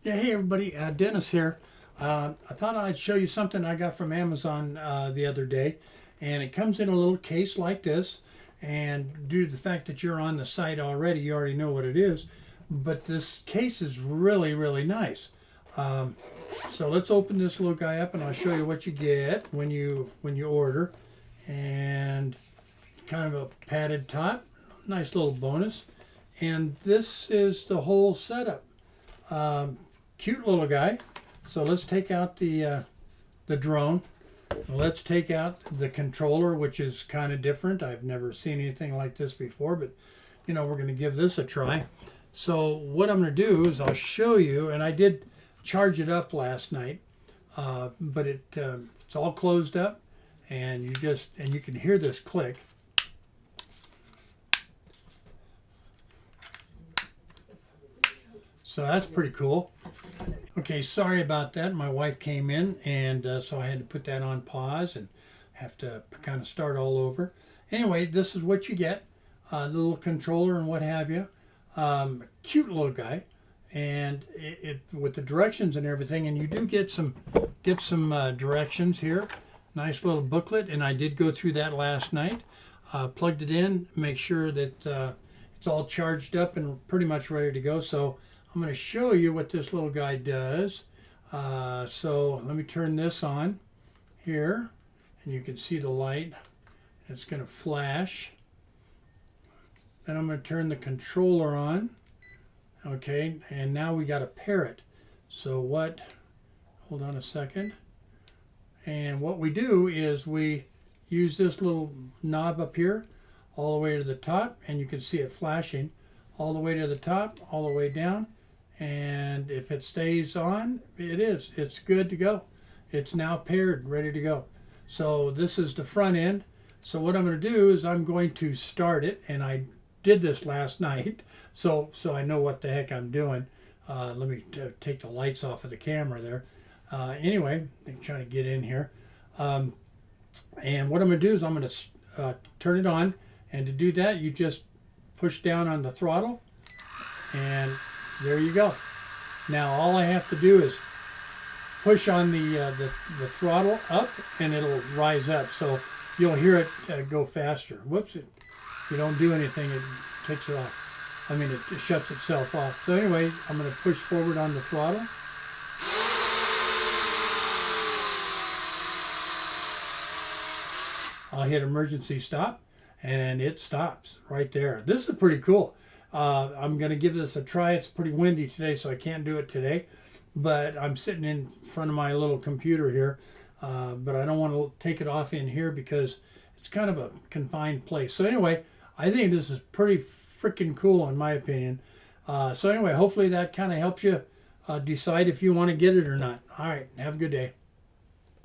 Yeah, hey everybody, Dennis here. I thought I'd show you something I got from Amazon the other day, and it comes in a little case like this. And due to the fact that you're on the site already, you already know what it is. But this case is really, really nice. Um, so let's open this little guy up, and I'll show you what you get when you order. And kind of a padded top, nice little bonus. And this is the whole setup. Um, Cute little guy. So let's take out the drone. Let's take out the controller, which is kind of different. I've never seen anything like this before, but we're going to give this a try. So what I'm going to do is I'll show you, and I did charge it up last night, but it's all closed up, and you can hear this click. So that's pretty cool. Okay, sorry about that. My wife came in, and so I had to put that on pause and have to kind of start all over. Anyway, this is what you get, the little controller and what have you. Cute little guy, and it with the directions and everything. And you do get some directions here. Nice little booklet, and I did go through that last night. Plugged it in, make sure that it's all charged up and pretty much ready to go. So I'm going to show you what this little guy does. So let me turn this on here, and you can see the light. It's going to flash. Then I'm going to turn the controller on. Okay, and now we got to pair it. So hold on a second. And what we do is we use this little knob up here all the way to the top, and you can see it flashing all the way to the top, all the way down. And if it stays on, it's good to go. It's now paired, ready to go. So this is the front end. So what I'm going to do is I'm going to start it, and I did this last night, so I know what the heck I'm doing. Let me take the lights off of the camera there. Anyway, I'm trying to get in here. And what I'm going to do is I'm going to turn it on, and to do that, you just push down on the throttle, and there you go. Now all I have to do is push on the throttle up, and it'll rise up. So you'll hear it go faster. Whoops! You don't do anything, it takes it off. I mean, it shuts itself off. So anyway, I'm going to push forward on the throttle. I'll hit emergency stop, and it stops right there. This is pretty cool. I'm going to give this a try. It's pretty windy today, so I can't do it today. But I'm sitting in front of my little computer here. But I don't want to take it off in here because it's kind of a confined place. So anyway, I think this is pretty freaking cool in my opinion. So anyway, hopefully that kind of helps you decide if you want to get it or not. All right, have a good day.